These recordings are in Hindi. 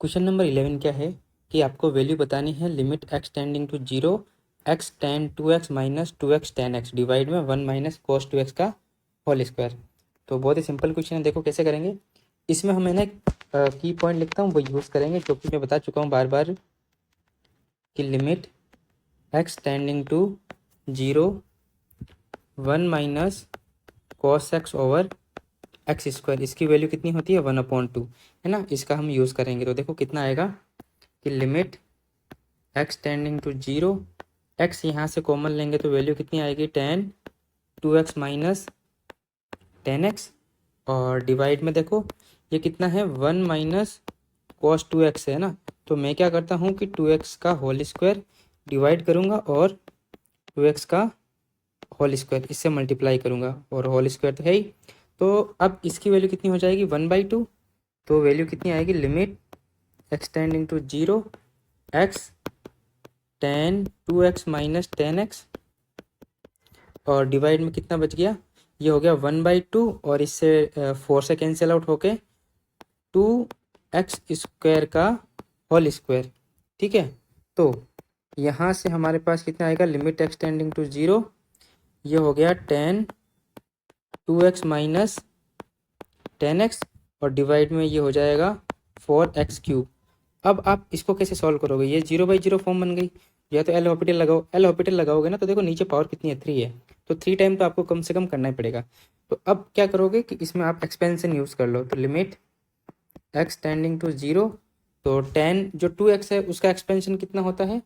क्वेश्चन नंबर 11 क्या है कि आपको वैल्यू बतानी है limit x tending to zero x tan two x minus two x tan x divide में one minus cos two x का होल स्क्वायर। तो बहुत ही सिंपल क्वेश्चन है, देखो कैसे करेंगे। इसमें हम मैंने की पॉइंट लिखता हूँ वो यूज़ करेंगे, जो कि मैं बता चुका हूँ बार बार कि limit x tending to zero one minus cos x over x square, इसकी वैल्यू कितनी होती है 1/2 है ना। इसका हम यूज़ करेंगे तो देखो कितना आएगा कि limit x tending to zero, x यहाँ से कॉमन लेंगे तो वैल्यू कितनी आएगी 10 टू एक्स माइनस 10x, और डिवाइड में देखो ये कितना है 1 माइनस कॉस 2x है ना। तो मैं क्या करता हूँ कि 2x का होल स्क्वायर डिवाइड करूँगा और 2x का होल स्क्वायर इससे मल्टीप्लाई करूँगा, और होल स्क्वायर तो है ही। तो अब इसकी वैल्यू कितनी हो जाएगी 1/2। तो वैल्यू कितनी आएगी limit x tending to zero x tan two x minus 10x, और डिवाइड में कितना बच गया, ये हो गया 1/2, और इससे 4 से कैंसिल आउट होके 2x स्क्वायर का होल स्क्वायर। ठीक है, तो यहाँ से हमारे पास कितना आएगा limit x tending to zero, ये हो गया 10 2x माइनस 10x, और डिवाइड में ये हो जाएगा 4x³। अब आप इसको कैसे सॉल्व करोगे, ये 0/0 फॉर्म बन गई। या तो एल हॉस्पिटल लगाओ, एल हॉस्पिटल लगाओगे ना तो देखो नीचे पावर कितनी है 3 है, तो 3 टाइम तो आपको कम से कम करना ही पड़ेगा। तो अब क्या करोगे कि इसमें आप एक्सपेंशन यूज़ कर लो, तो limit x tending to zero, तो 10 जो 2x है उसका एक्सपेंशन कितना होता है,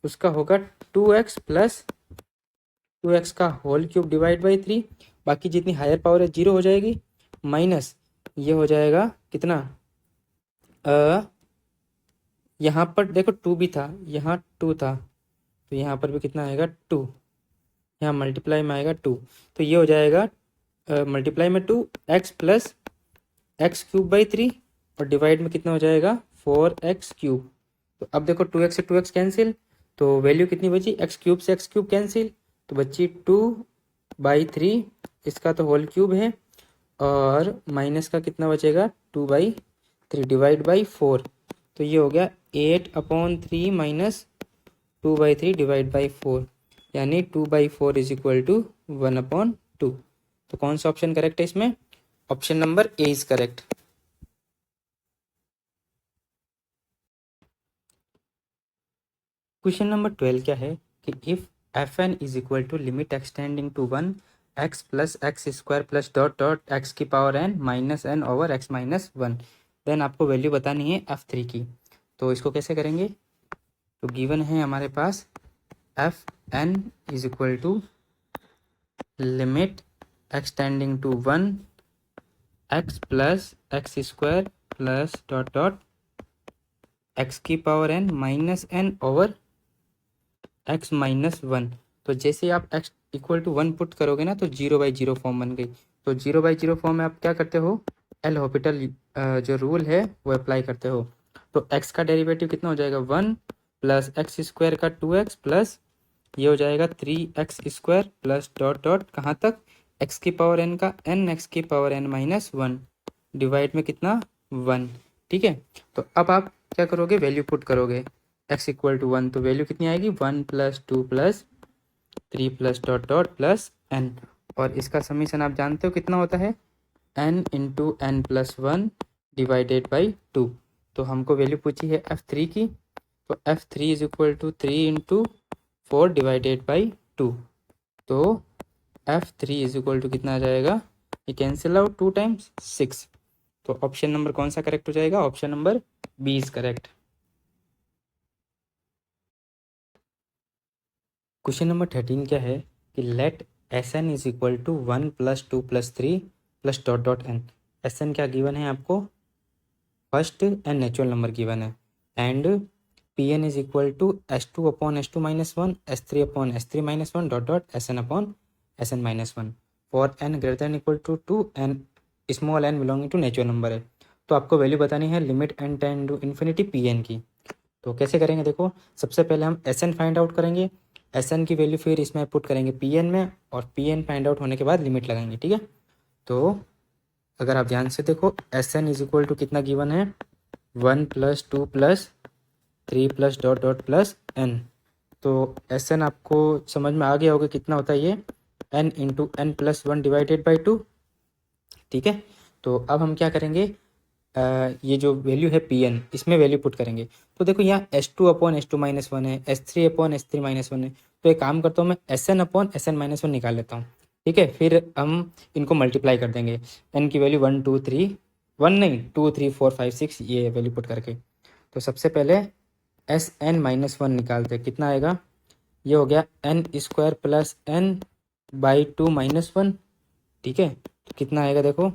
उसका होगा 2x प्लस 2x का होल क्यूब डिवाइड बाई 3। बाकी जितनी हायर पावर है 0 हो जाएगी, माइनस ये हो जाएगा कितना, यहाँ पर देखो 2 भी था, यहाँ 2 था, तो यहाँ पर भी कितना आएगा 2, यहाँ मल्टीप्लाई में आएगा 2, तो ये हो जाएगा मल्टीप्लाई में 2x प्लस x³/3, और डिवाइड में कितना हो जाएगा 4x³। तो अब देखो 2x से 2x कैंसिल, तो वैल्यू कितनी बची, x³ से x³ कैंसिल, तो बची 2/3, इसका तो होल क्यूब है, और माइनस का कितना बचेगा 2/3 डिवाइड बाई 4, तो ये हो गया 8/3 माइनस 2/3 डिवाइड बाई 4, यानी 2/4 इज इक्वल टू 1/2। तो कौन सा ऑप्शन करेक्ट है इसमें, option number A is correct. Question number 12 क्या है कि if f n is equal to limit x tending to 1 x plus x square plus dot dot x की power n minus n over x minus 1, then आपको वैल्यू बतानी है f3 की। तो इसको कैसे करेंगे, तो गिवन है हमारे पास f n is equal to limit x tending to 1 x plus x square plus dot dot x की power n minus n over x minus 1। तो जैसे आप एक्स इक्वल टू 1 पुट करोगे ना तो 0/0 फॉर्म बन गई। तो 0/0 फॉर्म में आप क्या करते हो, एल हॉस्पिटल जो रूल है वो अप्लाई करते हो। तो एक्स का डेरिवेटिव कितना हो जाएगा 1 प्लस एक्स स्क्वायर का 2x प्लस ये हो जाएगा 3x² प्लस डॉट डॉट कहाँ तक एक्स की पावर एन का n एक्स की पावर n माइनस 1 डिवाइड में कितना 1। ठीक है, तो अब आप क्या करोगे, वैल्यू पुट करोगे x इक्वल टू 1, तो वैल्यू कितनी आएगी 1 plus 2 plus 3 plus dot dot plus n, और इसका समीशन आप जानते हो कितना होता है n into n plus 1 divided by 2। तो हमको वैल्यू पूछी है f3 की, तो f3 is equal to 3 into 4 divided by 2। तो f3 इज इक्वल टू कितना आ जाएगा, ये कैंसिल आउट 2 टाइम्स 6। तो ऑप्शन नंबर कौन सा करेक्ट हो जाएगा, option number B is correct. Question number 13 क्या है कि let s n is equal to 1 plus 2 plus 3 plus dot dot n. S n क्या गिवन है आपको, first and natural number given है, and p n is equal to S2/S2 minus 1 S3/S3 minus 1 dot dot SN/SN minus 1 for n greater than equal to 2 n small n belonging to natural number है। तो आपको वैल्यू बतानी है limit n tend to infinity p n की। तो कैसे करेंगे, देखो सबसे पहले हम एस एन फाइंड आउट करेंगे, एस एन की वैल्यू फिर इसमें पुट करेंगे पी एन में, और पी एन फाइंड आउट होने के बाद लिमिट लगाएंगे। ठीक है, तो अगर आप ध्यान से देखो s n is equal to कितना गिवन है 1 plus 2 plus 3 plus dot dot plus n। तो एस एन आपको समझ में आ गया होगा कितना होता है ये, n into n plus 1 divided by 2। ठीक है, तो अब हम क्या करेंगे, ये जो वैल्यू है पी एन, इसमें वैल्यू पुट करेंगे। तो देखो यहाँ s two upon s two minus one है, s three upon s three minus one है। तो एक काम करता हूँ मैं, s n upon s n minus one निकाल लेता हूँ। ठीक है, फिर हम इनको मल्टीप्लाई कर देंगे, एन की वैल्यू 1 2 3, 1 नहीं 2 3 4 5 6 ये वैल्यू पुट करके। तो सबसे पहले एस एन माइनस वन निकालते हैं, कितना आएगा, ये हो गया n square plus n by two minus one. ठीक है, तो कितना आएगा देखो,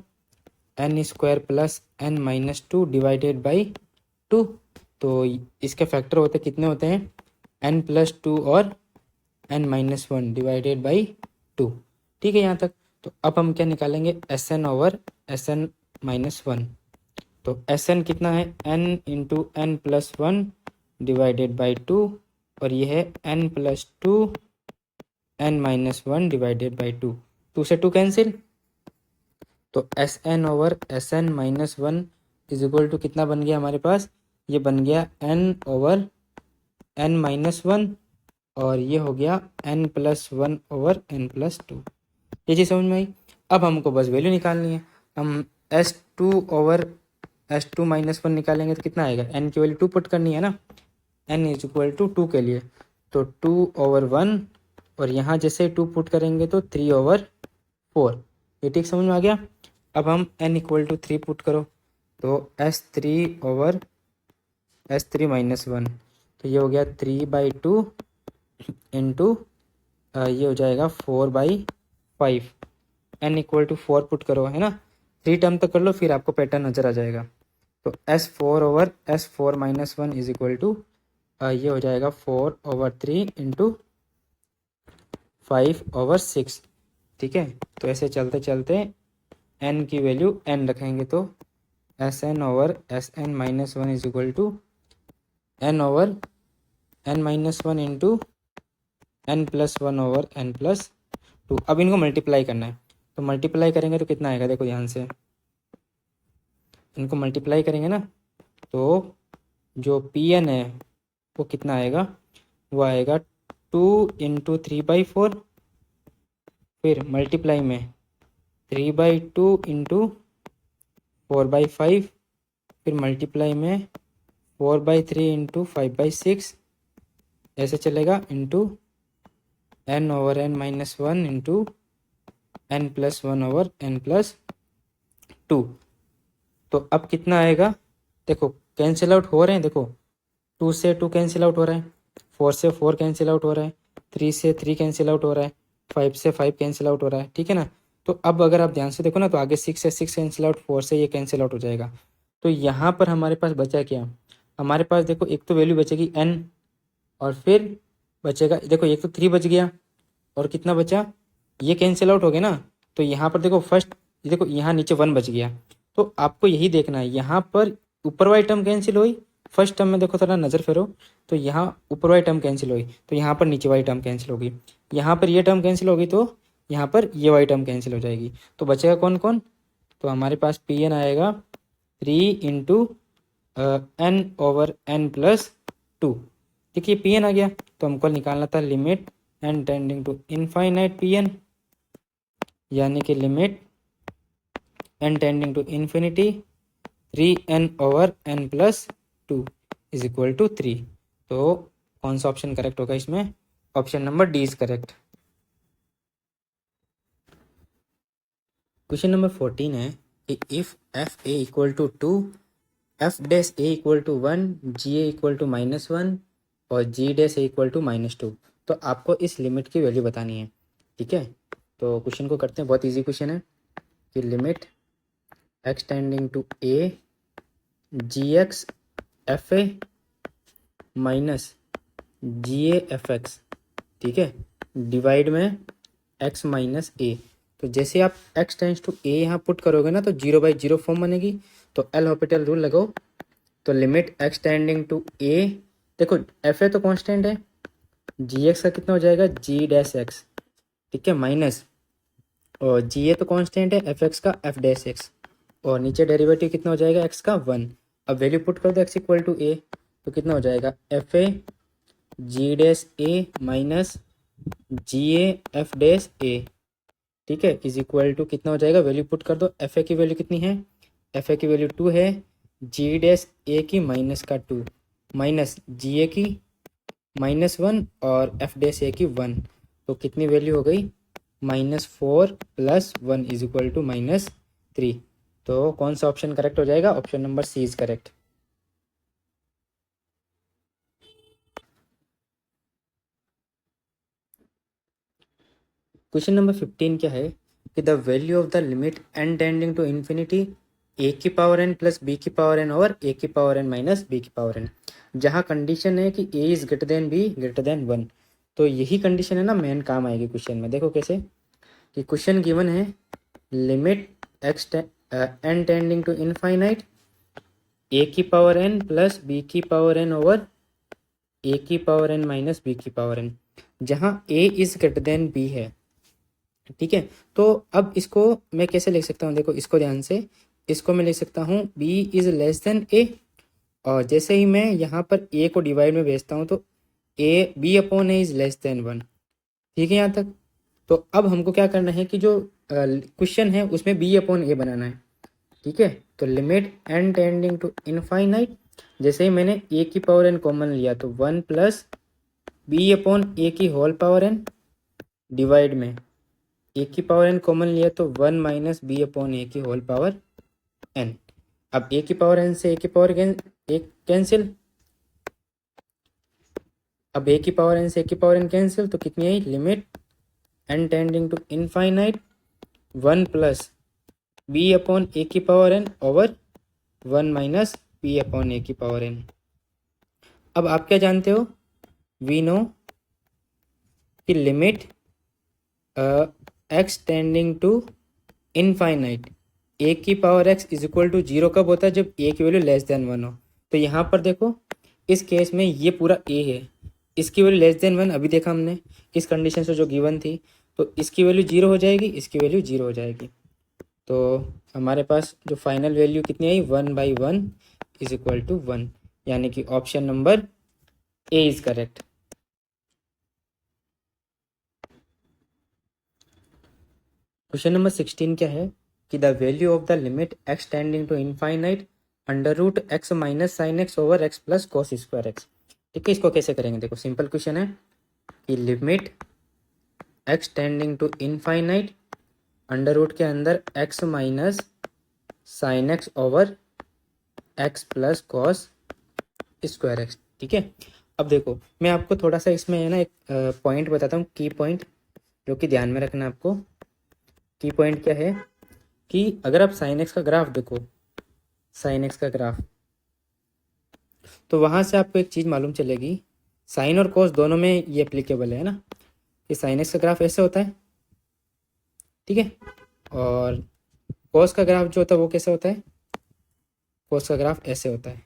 n square plus n minus two divided by two. तो इसके फैक्टर होते कितने होते हैं, एन प्लस टू और n minus one divided by two. ठीक है यहाँ तक। तो अब हम क्या निकालेंगे, s n over s n minus one. तो एस एन कितना है, n into n plus one divided by two, और ये है n plus two n minus one divided by two. Two से टू कैंसिल, तो s n over s n minus one is equal to कितना बन गया हमारे पास, ये बन गया n over n minus one, और ये हो गया n plus one over n plus two. ये चीज़ समझ में आई। अब हमको बस वैल्यू निकालनी है। हम s two over s two minus one निकालेंगे तो कितना आएगा, एन की वैल्यू टू पुट करनी है ना, n is equal to two के लिए, तो टू ओवर वन, और यहाँ जैसे टू पुट करेंगे तो थ्री ओवर फोर। ये ठीक समझ में आ गया। अब हम n equal to three put करो, तो s three over s three minus one, तो ये हो गया थ्री बाई टू इंटू ये हो जाएगा four by five. N equal to four put करो, है ना, थ्री टर्म तक कर लो, फिर आपको पैटर्न नज़र आ जाएगा। तो s four over s four minus one is equal to ये हो जाएगा four over three into five over six. ठीक है, तो ऐसे चलते चलते एन की वैल्यू एन रखेंगे, तो s n over s n minus one is equal to n over n minus one into n plus one over n plus two. अब इनको मल्टीप्लाई करना है, तो मल्टीप्लाई करेंगे तो कितना आएगा, देखो ध्यान से, इनको मल्टीप्लाई करेंगे ना, तो जो पी एन है वो कितना आएगा, वो आएगा two into three by four, फिर मल्टीप्लाई में three by two into four by five, फिर मल्टीप्लाई में four by three into five by six, ऐसे चलेगा, into n over n minus one into n plus one over n plus two. तो अब कितना आएगा, देखो कैंसिल आउट हो रहे हैं, देखो टू से टू कैंसिल आउट हो रहा है, फोर से फोर कैंसिल आउट हो रहा है, थ्री से थ्री कैंसिल आउट हो रहा है, फाइव से फाइव कैंसिल आउट हो रहा है। ठीक है ना, तो अब अगर आप ध्यान से देखो ना, तो आगे सिक्स से सिक्स कैंसिल आउट, फोर से ये कैंसिल आउट हो जाएगा। तो यहाँ पर हमारे पास बचा क्या, हमारे पास देखो एक तो वैल्यू बचेगी एन, और फिर बचेगा, देखो एक तो थ्री बच गया, और कितना बचा, ये कैंसिल आउट हो गया ना। तो यहाँ पर देखो फर्स्ट, देखो यहाँ नीचे वन बच गया, तो आपको यही देखना है, यहाँ पर ऊपर वाली टर्म कैंसिल हुई, फर्स्ट टर्म में देखो थोड़ा नज़र फेरो, तो यहाँ ऊपर वाली टर्म कैंसिल हुई, तो यहाँ पर नीचे वाली टर्म कैंसिल होगी, यहाँ पर ये टर्म कैंसिल होगी, तो यहाँ पर ये वाली टर्म कैंसिल हो जाएगी। तो बचेगा कौन कौन, तो हमारे पास पी एन आएगा three into n over n plus two. देखिए पी एन आ गया, तो हमको निकालना था limit n tending to infinite p n, यानी कि limit n tending to infinity three n over n plus two is equal to three. तो कौन सा ऑप्शन करेक्ट होगा इसमें, option number D is correct. Question number 14 है कि if f a equal to to, f dash a equal to one, g a equal to minus one, और g dash a equal to minus two, तो आपको इस लिमिट की वैल्यू बतानी है। ठीक है, तो क्वेश्चन को करते हैं, बहुत इजी क्वेश्चन है कि limit x tending to a g x f a minus g a f x, ठीक है, डिवाइड में एक्स माइनस ए। तो जैसे आप एक्स टेंड्स टू ए यहाँ पुट करोगे ना, तो जीरो बाई जीरो फॉर्म बनेगी, तो एल हॉपिटल रूल लगाओ, तो लिमिट एक्स टेंडिंग टू ए, देखो एफ ए तो कांस्टेंट है, जी एक्स का कितना हो जाएगा जी डैश एक्स, ठीक है, माइनस, और जी ए तो कांस्टेंट है एफ एक्स का एफ डैश एक्स, और नीचे डेरिवेटिव कितना हो जाएगा एक्स का वन, अब वैल्यू पुट कर दो x इक्वल टू ए, तो कितना हो जाएगा f a g dash a minus g f dash a, ठीक है, इज इक्वल टू कितना हो जाएगा, वैल्यू पुट कर दो। एफ ए की वैल्यू कितनी है, एफ ए की वैल्यू 2 है, जी डैश ए की माइनस का 2 माइनस जी ए की -1 और एफ डैश ए की 1, तो कितनी वैल्यू हो गई -4 + 1 इज इक्वल टू -3। तो कौन सा ऑप्शन करेक्ट हो जाएगा, option number C is correct. Question number 15 क्या है कि the value of the limit n tending to infinity a की पावर n प्लस b की पावर n और a की पावर n माइनस b की पावर n, जहाँ कंडीशन है कि a is greater than b greater than 1। तो यही कंडीशन है ना मेन काम आएगी क्वेश्चन में। देखो कैसे कि क्वेश्चन गिवन है limit x n tending to infinite a की पावर n प्लस b की पावर n ओवर a की पावर n माइनस b की पावर n, जहाँ a is greater than b है, ठीक है। तो अब इसको मैं कैसे लिख सकता हूँ, देखो इसको ध्यान से, इसको मैं लिख सकता हूँ b is less than a, और जैसे ही मैं यहाँ पर a को डिवाइड में भेजता हूँ तो b upon a is less than 1, ठीक है यहाँ तक। तो अब हमको क्या करना है कि जो क्वेश्चन है उसमें b अपॉन a बनाना है, ठीक है। तो limit n tending to infinite, जैसे ही मैंने a की पावर n कॉमन लिया तो 1 प्लस b अपॉन a की होल पावर n डिवाइड में a की पावर n कॉमन लिया तो 1 माइनस b अपॉन a की होल पावर n। अब a की पावर n से a की पावर कैंसिल, अब a की पावर n से a की पावर n कैंसिल, तो कितनी आई limit n tending to infinite 1 plus b upon a की power n over 1 minus b upon a की पावर n। अब आप क्या जानते हो, वी नो कि limit x tending to infinite a की power x is equal to 0 कब होता है, जब a की वैल्यू लेस देन 1 हो। तो यहाँ पर देखो इस केस में ये पूरा a है, इसकी वैल्यू लेस देन 1 अभी देखा हमने इस कंडीशन से जो गिवन थी, तो इसकी वैल्यू 0 हो जाएगी, इसकी वैल्यू 0 हो जाएगी। तो हमारे पास जो फाइनल वैल्यू कितनी आई 1/1 इज इक्वल टू 1, यानी कि option number A is correct. Question number 16 क्या है कि the value of the limit x tending to infinite √x minus sine x over x plus cos square x, ठीक है। इसको कैसे करेंगे, देखो सिंपल क्वेश्चन है कि limit x tending to infinite √ के अंदर x minus sine x over x plus cos square x, ठीक है। अब देखो मैं आपको थोड़ा सा इसमें है ना एक पॉइंट बताता हूँ, की पॉइंट जो कि ध्यान में रखना आपको। की पॉइंट क्या है कि अगर आप साइन एक्स का ग्राफ देखो, साइन एक्स का ग्राफ, तो वहाँ से आपको एक चीज़ मालूम चलेगी, साइन और कोस दोनों में ये एप्लीकेबल है ना, कि साइन एक्स का ग्राफ ऐसे होता है, ठीक है, और कोस का ग्राफ जो होता है वो कैसे होता है, कोस का ग्राफ ऐसे होता है,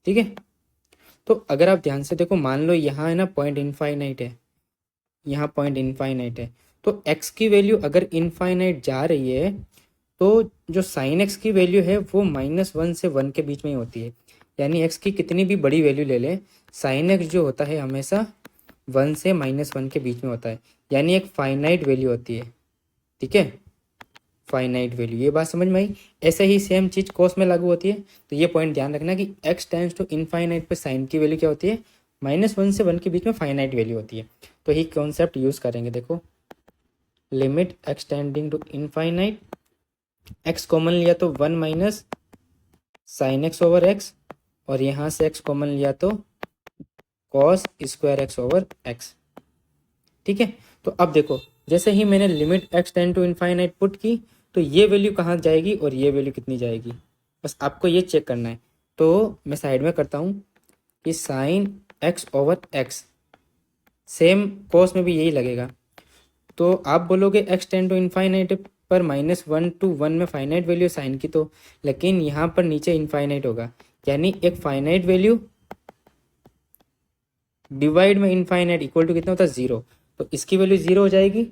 ठीक है। तो अगर आप ध्यान से देखो, मान लो यहाँ है ना पॉइंट इनफाइनाइट है, यहाँ पॉइंट इनफाइनाइट है, तो x की वैल्यू अगर इनफाइनाइट जा रही है तो जो साइन x की वैल्यू है वो -1 से 1 के बीच में ही होती है। यानी x की कितनी भी बड़ी वैल्यू ले लें, साइन x जो होता है हमेशा 1 से -1 के बीच में होता है, यानी एक फाइनाइट वैल्यू होती है, ठीक है, फाइनाइट वैल्यू। ये बात समझ में आई। ऐसे ही सेम चीज़ कोस में लागू होती है। तो ये पॉइंट ध्यान रखना कि x टेंड्स टू इनफाइनाइट पे साइन की वैल्यू क्या होती है, -1 से 1 के बीच में फाइनाइट वैल्यू होती है। तो यही कॉन्सेप्ट यूज़ करेंगे। देखो limit x tending to infinite, x common लिया तो 1 minus sine x over x, और यहाँ से x कॉमन लिया तो cos square x over x, ठीक है। तो अब देखो जैसे ही मैंने limit x tend to infinite put की तो ये वैल्यू कहाँ जाएगी और ये वैल्यू कितनी जाएगी, बस आपको ये चेक करना है। तो मैं साइड में करता हूँ कि sine x over x, same cos में भी यही लगेगा। तो आप बोलोगे x टेंड टू इनफाइनाइट पर -1 to 1 में फाइनाइट वैल्यू साइन की, तो लेकिन यहाँ पर नीचे इनफाइनाइट होगा, यानी एक फाइनाइट वैल्यू डिवाइड में इनफाइनाइट इक्वल टू कितना होता है 0। तो इसकी वैल्यू 0 हो जाएगी,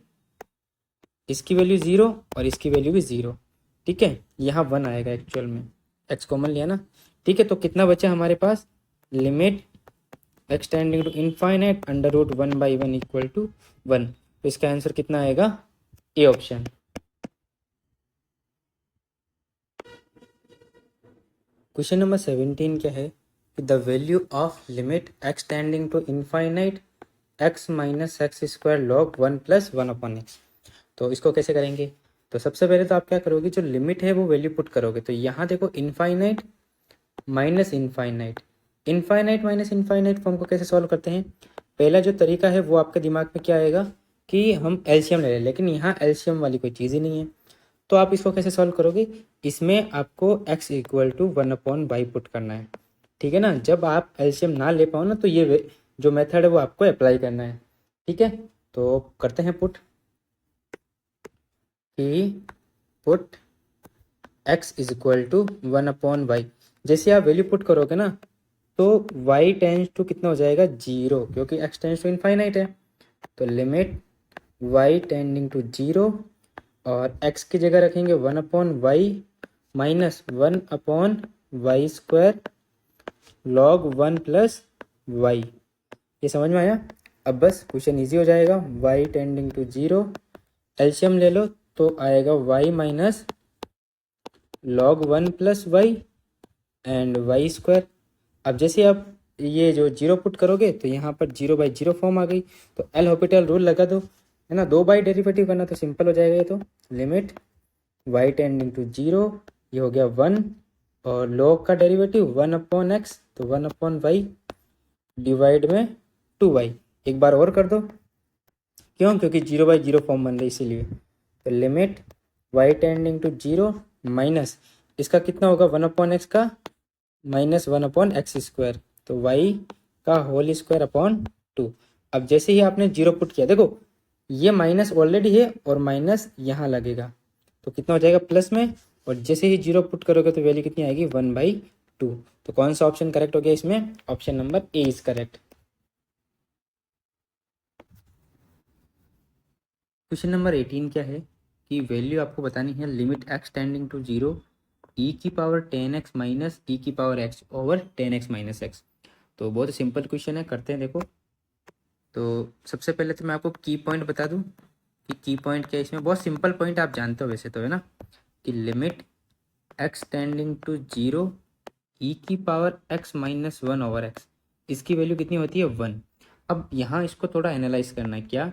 इसकी वैल्यू 0 और इसकी वैल्यू भी 0, ठीक है। यहाँ 1 आएगा एक्चुअल में, एक्स कॉमन लिया ना, ठीक है। तो कितना बचा हमारे पास, limit x tending to infinite under root 1/1 equal to 1। तो इसका आंसर कितना आएगा, ए ऑप्शन। क्वेश्चन नंबर 17 क्या है कि the value of limit x tending to infinite x minus x square log 1 + 1/x। तो इसको कैसे करेंगे, तो सबसे पहले तो आप क्या करोगे, जो लिमिट है वो वैल्यू पुट करोगे। तो यहाँ देखो infinite minus infinite, infinite minus infinite form को कैसे सॉल्व करते हैं। पहला जो तरीका है वो आपके दिमाग में क्या आएगा कि हम एलसीएम ले लें, लेकिन यहाँ एलसीएम वाली कोई चीज़ ही नहीं है। तो आप इसको कैसे सॉल्व करोगे, इसमें आपको x equal to 1/y put करना है, ठीक है ना। जब आप एलसीएम ना ले पाओ ना, तो ये जो मेथड है वो आपको अप्लाई करना है, ठीक है। तो करते हैं पुट, कि put x is equal to 1/y। जैसे आप वैल्यू पुट करोगे ना, तो y टेंस टू कितना हो जाएगा, 0, क्योंकि x टेंस टू इनफाइनाइट है। तो लिमिट y टेंडिंग टू 0, और x की जगह रखेंगे 1/y minus 1/y² log 1 + y। ये समझ में आया। अब बस क्वेश्चन इजी हो जाएगा। y टेंडिंग टू 0, एलसीएम ले लो तो आएगा y minus log 1 + y and y²। अब जैसे आप ये जो 0 पुट करोगे तो यहाँ पर 0/0 फॉर्म आ गई। तो एल हॉपिटल रूल लगा दो, है ना। 2 बाई डेरिवेटिव करना तो सिंपल हो जाएगा ये। तो लिमिट y टेंडिंग टू 0, ये हो गया 1, और log का डेरिवेटिव 1/x, तो 1/y डिवाइड में 2y। एक बार और कर दो, क्यों, क्योंकि 0/0 फॉर्म बन रही इसीलिए। तो limit y tending to 0 minus इसका कितना होगा, 1/x का माइनस 1/x², तो y का होल स्क्वायर अपॉन 2। अब जैसे ही आपने 0 पुट किया, देखो ये माइनस ऑलरेडी है और माइनस यहाँ लगेगा, तो कितना हो जाएगा प्लस में, और जैसे ही 0 पुट करोगे तो वैल्यू कितनी आएगी, 1/2। तो कौन सा ऑप्शन करेक्ट हो गया इसमें, option number A is correct. Question number 18 क्या है कि वैल्यू आपको बतानी है limit x tending to 0 e⁻ 10x minus e⁻x over 10x minus x। तो बहुत सिंपल क्वेश्चन है, करते हैं देखो। तो सबसे पहले तो मैं आपको की पॉइंट बता दूं कि की पॉइंट क्या है इसमें। बहुत सिंपल पॉइंट आप जानते हो वैसे तो, है ना, कि limit x tending to 0 e⁻x minus 1 over x, इसकी वैल्यू कितनी होती है, 1। अब यहाँ इसको थोड़ा एनालाइज करना है, क्या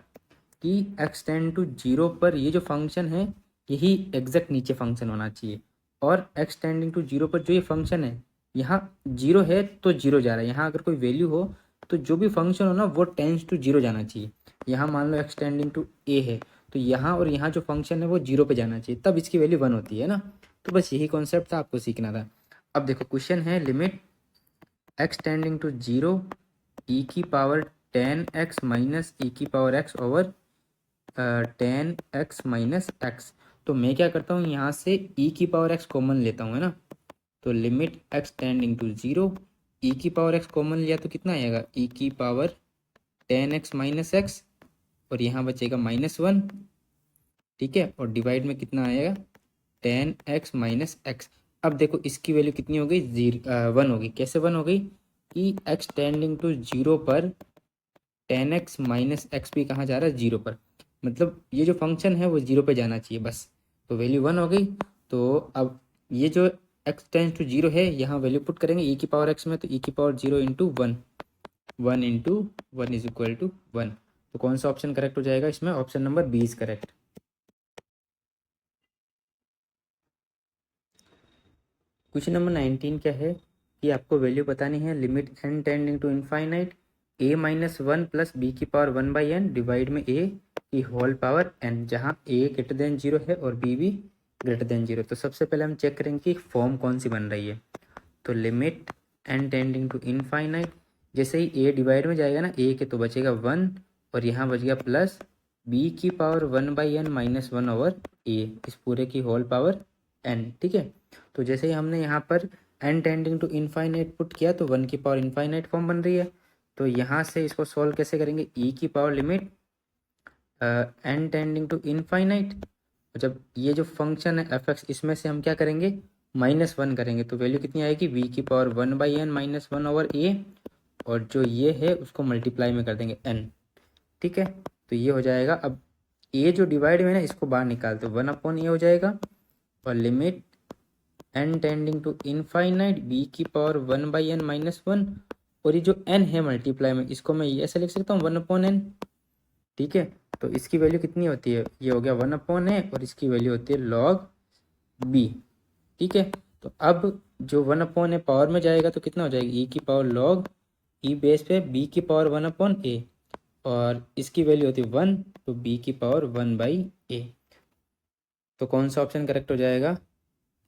कि x टेंड टू 0 पर ये जो फंक्शन है यही एग्जैक्ट नीचे फंक्शन होना चाहिए, और x टेंडिंग टू 0 पर जो ये फंक्शन है यहाँ 0 है तो 0 जा रहा है। यहाँ अगर कोई वैल्यू हो तो जो भी फंक्शन हो ना वो टेंड्स टू 0 जाना चाहिए। यहाँ मान लो x टेंडिंग टू a है, तो यहाँ और यहाँ जो फंक्शन है वो 0 पे जाना चाहिए, तब इसकी वैल्यू 1 होती है ना। तो बस यही कॉन्सेप्ट था, आपको सीखना था। अब देखो क्वेश्चन है limit x tending to 0 e⁻ 10x minus e⁻x over 10x minus x। तो मैं क्या करता हूँ, यहाँ से e⁻x कॉमन लेता हूँ, है ना। तो limit x tending to 0 e⁻x common लिया तो कितना आएगा, e⁻ 10x माइनस x, और यहाँ बचेगा -1, ठीक है। और डिवाइड में कितना आएगा, 10x माइनस x। अब देखो इसकी वैल्यू कितनी हो गई, 1 हो गई। कैसे 1 हो गई कि x टेंडिंग टू 0 पर 10x माइनस x भी कहाँ जा रहा है, 0 पर, मतलब ये जो फंक्शन है वो 0 पे जाना चाहिए बस। तो वैल्यू 1 हो गई। तो अब ये जो x टेंस टू 0 है यहाँ वैल्यू पुट करेंगे e⁻x में, तो e⁻0 into 1, 1 into 1 is equal to 1। तो कौन सा ऑप्शन करेक्ट हो जाएगा इसमें, option number B is correct. Question number 19 क्या है कि आपको वैल्यू बतानी है limit n tending to infinite a minus 1 plus b⁻1/n divide में a की होल पावर n, जहाँ a ग्रेटर देन 0 है और b भी ग्रेटर देन 0। तो सबसे पहले हम चेक करेंगे कि फॉर्म कौन सी बन रही है। तो limit n tending to infinite, जैसे ही a डिवाइड में जाएगा ना a के, तो बचेगा 1, और यहाँ बच गया plus b⁻1/n minus 1 over a, इस पूरे की होल पावर n, ठीक है। तो जैसे ही हमने यहाँ पर n tending to infinite put किया तो 1 की पावर इनफाइनाइट फॉर्म बन रही है। तो यहाँ से इसको सॉल्व कैसे करेंगे, e की power limit n tending to infinite, जब ये जो फंक्शन है f(x), इसमें से हम क्या करेंगे, -1 करेंगे तो वैल्यू कितनी आएगी, v की पावर 1/n -1 ओवर a, और जो ये है उसको मल्टीप्लाई में कर देंगे n। ठीक है, तो ये हो जाएगा। अब a जो डिवाइड में है ना, इसको बाहर निकालते 1/a हो जाएगा, और limit n tending to infinite b की पावर 1/n -1, और ये जो n है मल्टीप्लाई में, इसको मैं ये ऐसे लिख सकता हूँ 1/n। ठीक है, तो इसकी वैल्यू कितनी होती है, ये हो गया 1/a, और इसकी वैल्यू होती है log b। ठीक है, तो अब जो 1/a पावर में जाएगा तो कितना हो जाएगा, e की पावर log e बेस पे b की पावर 1/a, और इसकी वैल्यू होती है 1, तो b की पावर 1/a। तो कौन सा ऑप्शन करेक्ट हो जाएगा,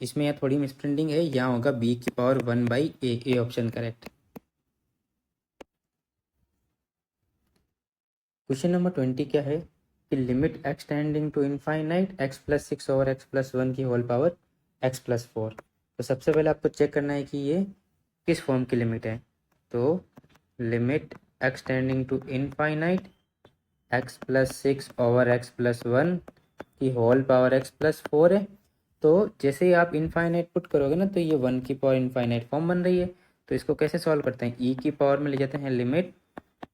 इसमें यहाँ थोड़ी मिसप्रिंटिंग है, यहाँ होगा b की power 1/a, A option correct. Question number 20 क्या है कि limit x tending to infinite x+6 over x+1 की होल पावर x+4। तो सबसे पहले आपको चेक करना है कि ये किस फॉर्म की लिमिट है। तो limit x tending to infinite x+6 over x+1 की होल पावर x+4 है। तो जैसे ही आप इनफाइनाइट पुट करोगे ना, तो ये 1 की पावर इनफाइनाइट फॉर्म बन रही है। तो इसको कैसे सॉल्व करते हैं, e की पावर में ले जाते हैं limit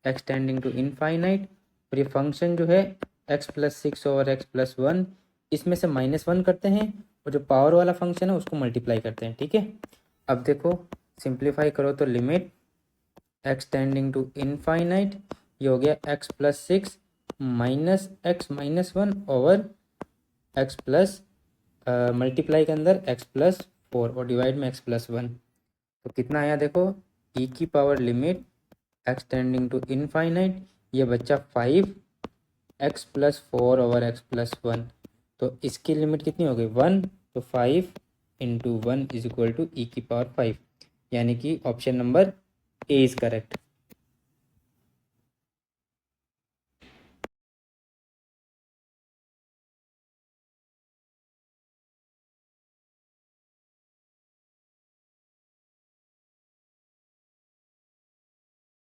x tending to infinite, और ये फंक्शन जो है x+6 ओवर x+1, इसमें से -1 करते हैं, और जो पावर वाला फंक्शन है उसको मल्टीप्लाई करते हैं। ठीक है, अब देखो सिंप्लीफाई करो तो limit x tending to infinite, ये हो गया x+6 minus x -1 over x plus multiply के अंदर x+4 और डिवाइड में x+1। तो कितना आया देखो, e की power limit x tending to infinite, ये बच्चा 5x+4 ओवर x+1। तो इसकी लिमिट कितनी हो गई 1, तो 5 × 1 = e की पावर 5, यानी कि option number A is correct.